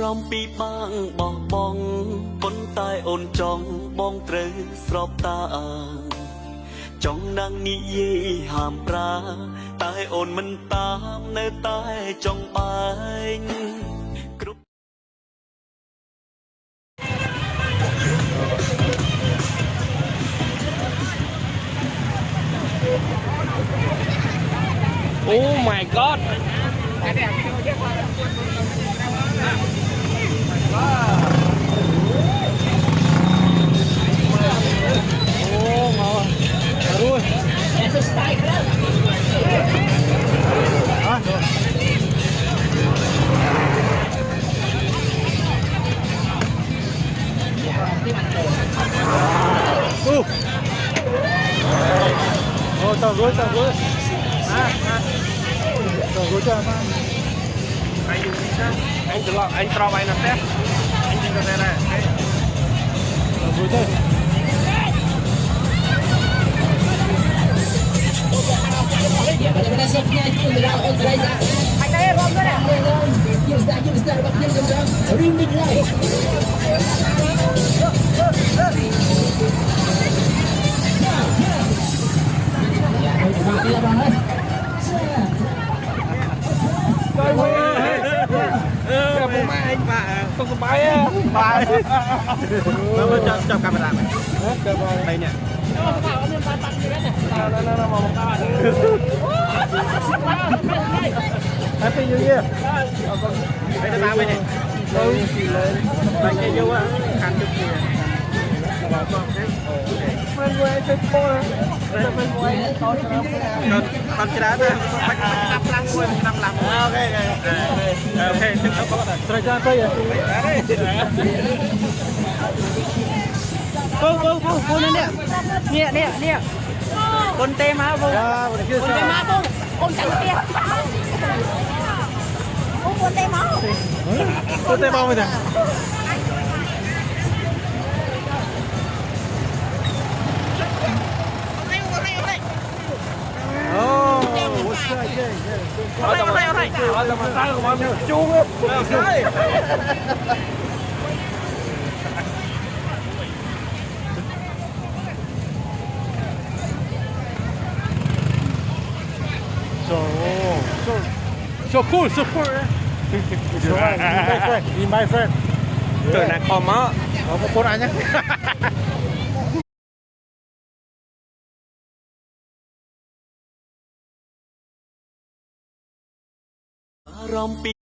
รมปีบ้างบอกบองคนตายโอนจองบองเตรสรอบตาจ้องนางนี้ยี่ห้ามปราตายโอนมันตามเนื้อตายจ้องไปโอ้ my god โอ้มาดูtao rồi tao cho mà anh đừng đi sao anh tự lo anh trao bài nè tép anh đừng có này rồi thôi không có máy á bài nó mới cho camera này đây nè nó một cái Happy New Year đây là ba bên này đây cái vô á ăn chút gì còn cái đá nữa năm làm ok rồi cho tôi vô nè con tê má vô con tê má vô con chẳng tê con tê máu con tê máu vậy nè So cool, so cool. Be my friend. Trời này còn má. Có con anh nhé. อารมณ์ปี